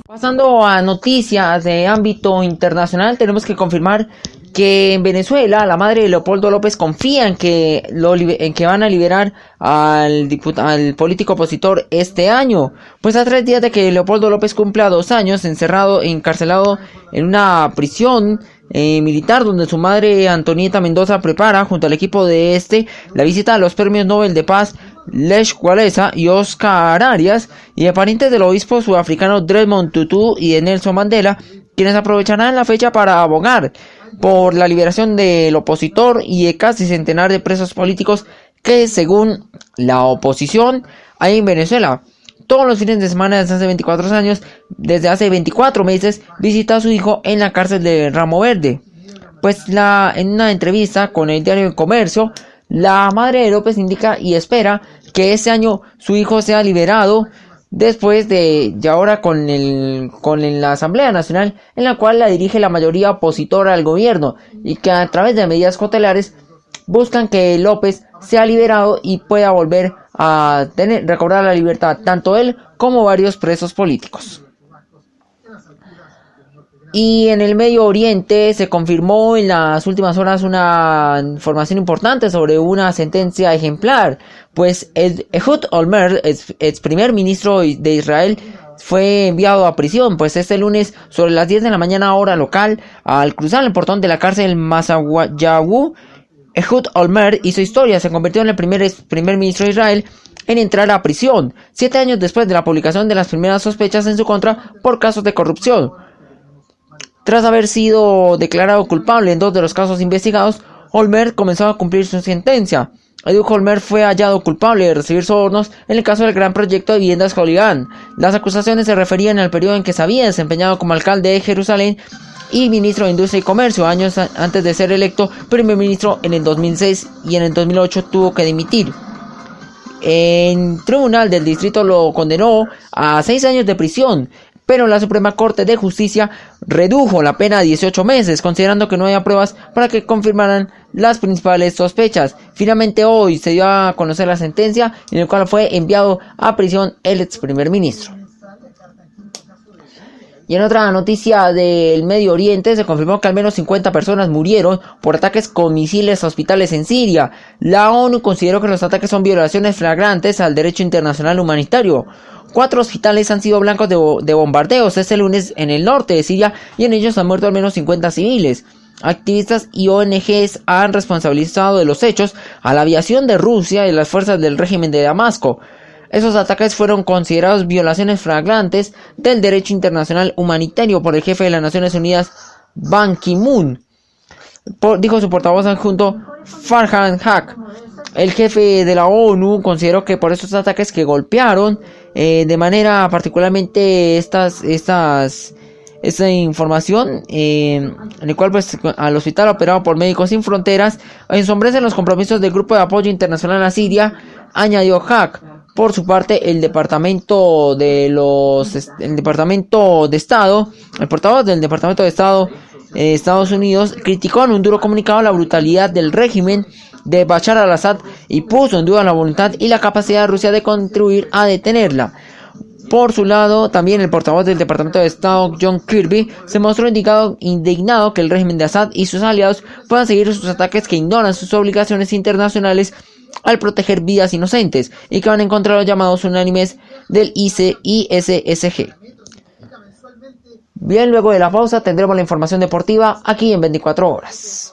Pasando a noticias de ámbito internacional, tenemos que confirmar que en Venezuela la madre de Leopoldo López confía en que van a liberar al político opositor este año. Pues a 3 días de que Leopoldo López cumpla 2 años encarcelado en una prisión militar donde su madre Antonieta Mendoza prepara junto al equipo de la visita a los premios Nobel de Paz Lech Walesa y Oscar Arias y de parientes del obispo sudafricano Desmond Tutu y de Nelson Mandela, quienes aprovecharán la fecha para abogar por la liberación del opositor y de casi centenar de presos políticos que, según la oposición, hay en Venezuela. Todos los fines de semana desde hace 24 meses, visita a su hijo en la cárcel de Ramo Verde. Pues en una entrevista con el diario El Comercio, la madre de López indica y espera que este año su hijo sea liberado después y ahora con la Asamblea Nacional, en la cual la dirige la mayoría opositora al gobierno y que a través de medidas cautelares buscan que López sea liberado y pueda volver a recobrar la libertad, tanto él como varios presos políticos. Y en el Medio Oriente se confirmó en las últimas horas una información importante sobre una sentencia ejemplar, pues Ehud Olmert, ex primer ministro de Israel, fue enviado a prisión, pues este lunes sobre las 10 de la mañana hora local, al cruzar el portón de la cárcel Masayahu, Ehud Olmert hizo historia, se convirtió en el primer ministro de Israel en entrar a prisión, 7 años después de la publicación de las primeras sospechas en su contra por casos de corrupción. Tras haber sido declarado culpable en 2 de los casos investigados, Olmert comenzó a cumplir su sentencia. Ehud Olmert fue hallado culpable de recibir sobornos en el caso del gran proyecto de viviendas Holy Land. Las acusaciones se referían al periodo en que se había desempeñado como alcalde de Jerusalén y ministro de Industria y Comercio, años antes de ser electo primer ministro en el 2006, y en el 2008 tuvo que dimitir. El tribunal del distrito lo condenó a 6 años de prisión, pero la Suprema Corte de Justicia redujo la pena a 18 meses, considerando que no había pruebas para que confirmaran las principales sospechas. Finalmente hoy se dio a conocer la sentencia, en la cual fue enviado a prisión el ex primer ministro. Y en otra noticia del Medio Oriente se confirmó que al menos 50 personas murieron por ataques con misiles a hospitales en Siria. La ONU consideró que los ataques son violaciones flagrantes al derecho internacional humanitario. 4 hospitales han sido blancos de bombardeos este lunes en el norte de Siria y en ellos han muerto al menos 50 civiles. Activistas y ONGs han responsabilizado de los hechos a la aviación de Rusia y las fuerzas del régimen de Damasco. Esos ataques fueron considerados violaciones flagrantes del derecho internacional humanitario por el jefe de las Naciones Unidas, Ban Ki-moon, dijo su portavoz adjunto Farhan Haq. El jefe de la ONU consideró que por esos ataques que golpearon de manera particularmente esta información, en el cual pues al hospital operado por Médicos Sin Fronteras ensombrecen los compromisos del Grupo de Apoyo Internacional a Siria, añadió Haq. Por su parte, el Departamento de Estado, el portavoz del Departamento de Estado de Estados Unidos, criticó en un duro comunicado la brutalidad del régimen de Bashar al-Assad y puso en duda la voluntad y la capacidad de Rusia de contribuir a detenerla. Por su lado, también el portavoz del Departamento de Estado, John Kirby, se mostró indignado que el régimen de Assad y sus aliados puedan seguir sus ataques que ignoran sus obligaciones internacionales al proteger vidas inocentes y que van en contra de los llamados unánimes del ISSG. Bien, luego de la pausa tendremos la información deportiva aquí en 24 horas.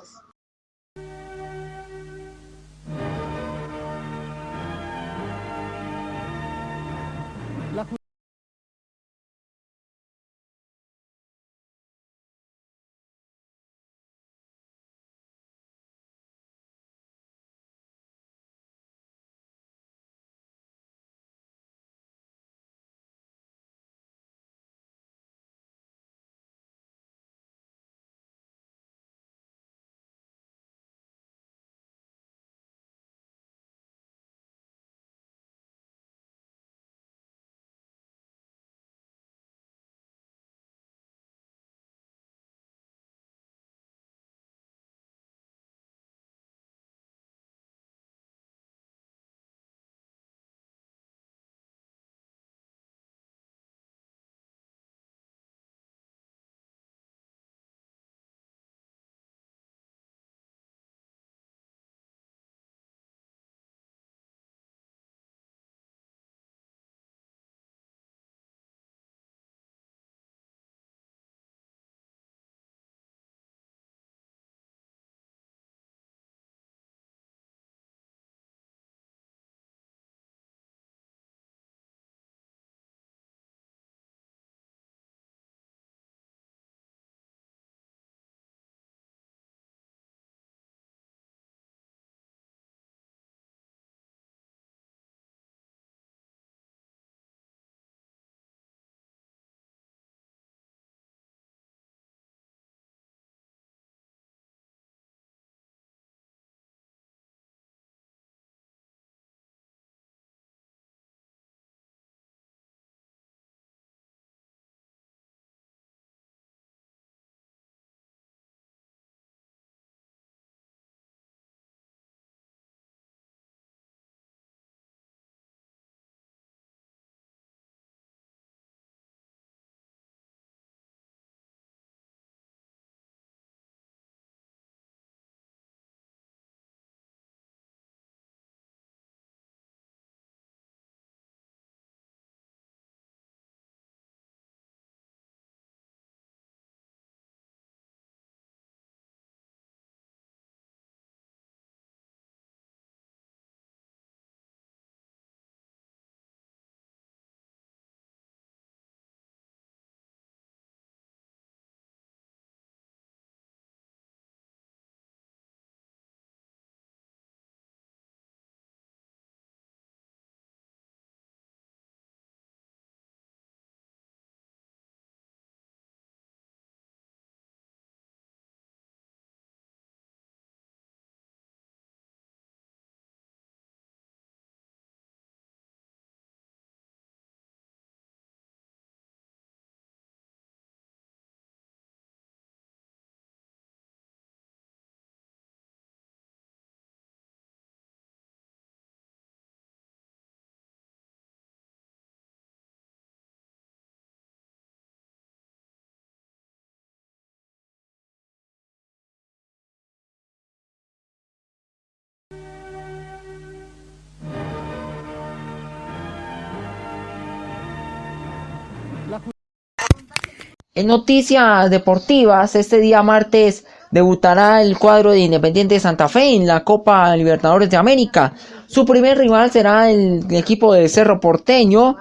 En noticias deportivas, este día martes debutará el cuadro de Independiente Santa Fe en la Copa Libertadores de América. Su primer rival será el equipo de Cerro Porteño,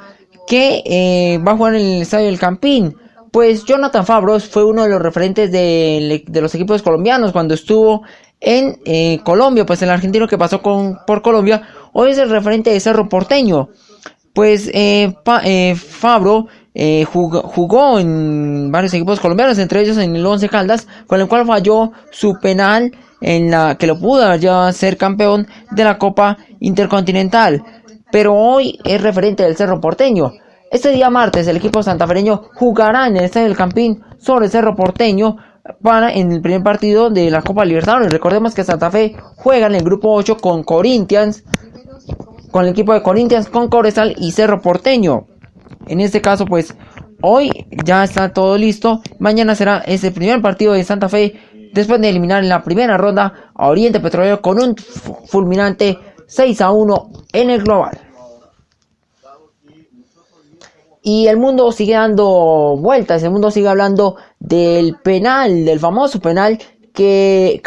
que va a jugar en el Estadio del Campín. Pues Jonathan Fabros fue uno de los referentes de los equipos colombianos cuando estuvo en Colombia. Pues el argentino que pasó por Colombia hoy es el referente de Cerro Porteño. Pues Fabro jugó en varios equipos colombianos, entre ellos en el Once Caldas, con el cual falló su penal en la que lo pudo ya ser campeón de la Copa Intercontinental. Pero hoy es referente del Cerro Porteño. Este día martes el equipo santafereño jugará en el Estadio del Campín sobre el Cerro Porteño en el primer partido de la Copa Libertadores. Recordemos que Santa Fe juega en el grupo 8 con Corinthians, con el equipo de Corinthians, con Cobresal y Cerro Porteño. En este caso, pues, hoy ya está todo listo. Mañana será ese primer partido de Santa Fe, después de eliminar en la primera ronda a Oriente Petrolero con un fulminante 6-1 en el global. Y el mundo sigue dando vueltas, el mundo sigue hablando del penal, del famoso penal que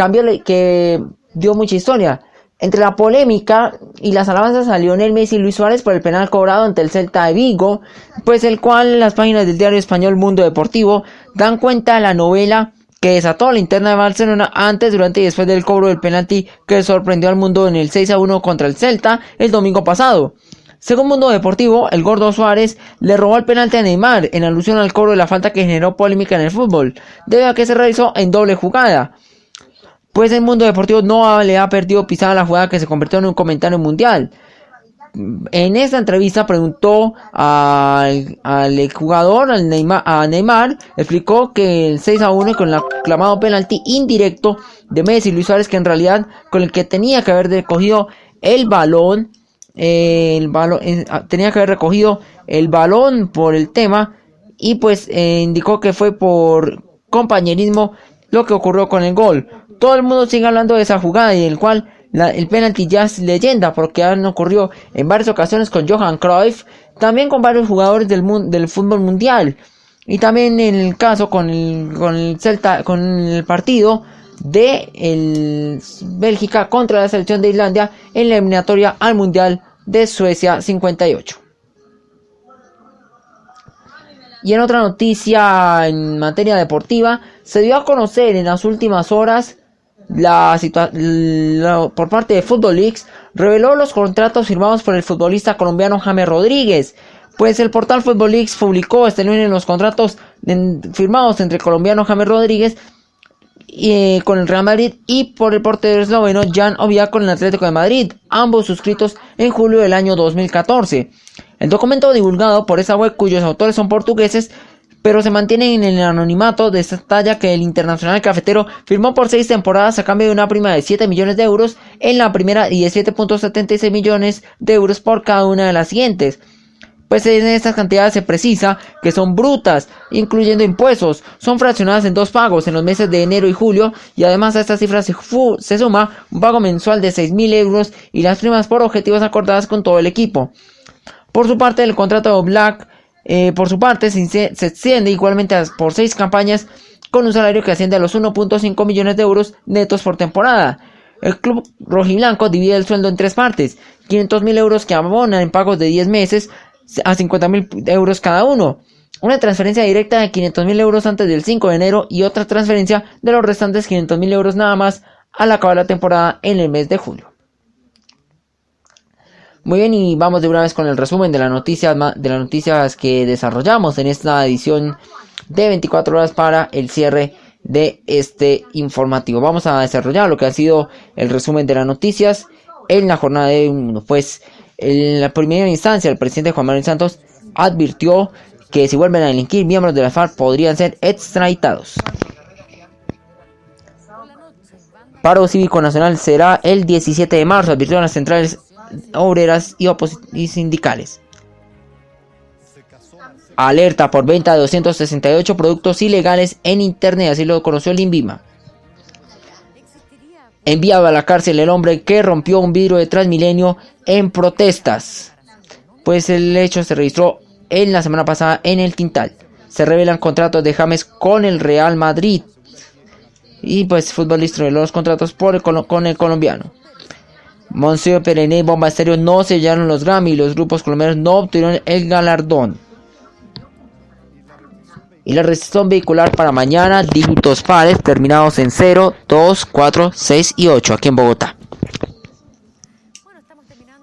dio mucha historia. Entre la polémica y las alabanzas a Lionel Messi y Luis Suárez por el penal cobrado ante el Celta de Vigo, pues el cual las páginas del diario español Mundo Deportivo dan cuenta de la novela que desató la interna de Barcelona antes, durante y después del cobro del penalti que sorprendió al mundo en el 6-1 contra el Celta el domingo pasado. Según Mundo Deportivo, el gordo Suárez le robó el penalti a Neymar en alusión al cobro de la falta que generó polémica en el fútbol, debido a que se realizó en doble jugada. Pues el Mundo Deportivo no le ha perdido pisada la jugada que se convirtió en un comentario mundial. En esta entrevista preguntó al jugador, a Neymar, explicó que el 6-1 con el aclamado penalti indirecto de Messi y Luis Suárez, que en realidad con el que tenía que haber recogido el balón tenía que haber recogido el balón por el tema, y pues indicó que fue por compañerismo lo que ocurrió con el gol. Todo el mundo sigue hablando de esa jugada y el cual el penalti ya es leyenda, porque han ocurrido en varias ocasiones con Johan Cruyff, también con varios jugadores del fútbol mundial, y también en el caso con el Celta, con el partido de Bélgica contra la selección de Islandia en la eliminatoria al Mundial de Suecia 58. Y en otra noticia en materia deportiva, se dio a conocer en las últimas horas por parte de Football Leaks, reveló los contratos firmados por el futbolista colombiano James Rodríguez. Pues el portal Football Leaks publicó este lunes los contratos firmados entre el colombiano James Rodríguez con el Real Madrid y por el portero esloveno Jan Oblak con el Atlético de Madrid, ambos suscritos en julio del año 2014. El documento divulgado por esa web, cuyos autores son portugueses, pero se mantienen en el anonimato, destalla que el Internacional Cafetero firmó por 6 temporadas a cambio de una prima de 7 millones de euros en la primera y de 7.76 millones de euros por cada una de las siguientes. Pues en estas cantidades se precisa que son brutas, incluyendo impuestos, son fraccionadas en 2 pagos en los meses de enero y julio, y además a estas cifras se suma un pago mensual de 6.000 euros y las primas por objetivos acordadas con todo el equipo. Por su parte, el contrato de Oblak se extiende igualmente por 6 campañas con un salario que asciende a los 1.5 millones de euros netos por temporada. El club rojiblanco divide el sueldo en 3 partes: 500.000 euros que abonan en pagos de 10 meses a 50.000 euros cada uno, una transferencia directa de 500.000 euros antes del 5 de enero y otra transferencia de los restantes 500.000 euros nada más al acabar la temporada en el mes de julio. Muy bien, y vamos de una vez con el resumen de las noticias que desarrollamos en esta edición de 24 horas para el cierre de este informativo. Vamos a desarrollar lo que ha sido el resumen de las noticias en la jornada de 1. Pues en la primera instancia, el presidente Juan Manuel Santos advirtió que si vuelven a delinquir, miembros de la FARC podrían ser extraditados. Paro cívico nacional será el 17 de marzo, advirtieron las centrales obreras y sindicales. Alerta por venta de 268 productos ilegales en internet, así lo conoció el INVIMA. Enviado a la cárcel el hombre que rompió un vidrio de Transmilenio en protestas. Pues el hecho se registró en la semana pasada en el Tintal. se revelan contratos de James con el Real Madrid. Y pues futbolista de los contratos con el colombiano. Monsieur Perene y Bomba Estéreo no sellaron los Grammy. Los grupos colombianos no obtuvieron el galardón. Y la restricción vehicular para mañana, dígitos pares terminados en 0, 2, 4, 6 y 8 aquí en Bogotá.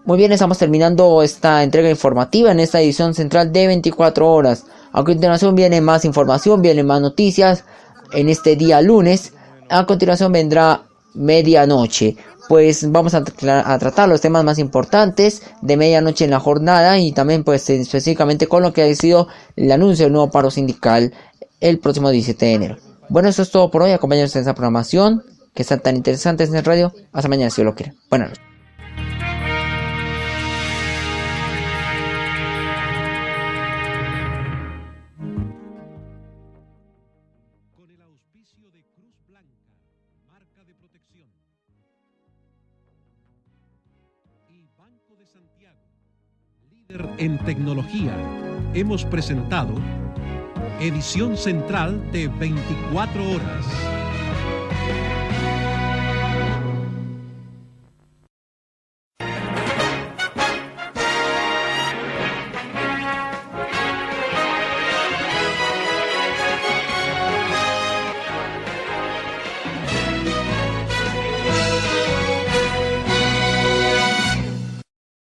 Muy bien, estamos terminando esta entrega informativa en esta edición central de 24 horas. A continuación viene más información, vienen más noticias en este día lunes. A continuación vendrá medianoche. Pues vamos a tratar los temas más importantes de medianoche en la jornada y también pues específicamente con lo que ha sido el anuncio del nuevo paro sindical el próximo 17 de enero. Bueno, eso es todo por hoy. Acompáñanos en esta programación que está tan interesante en el radio. Hasta mañana si lo quieren. Buenas noches. Con el auspicio de Cruz Blanca, marca de protección, y Banco de Santiago, líder en tecnología, hemos presentado edición central de 24 horas.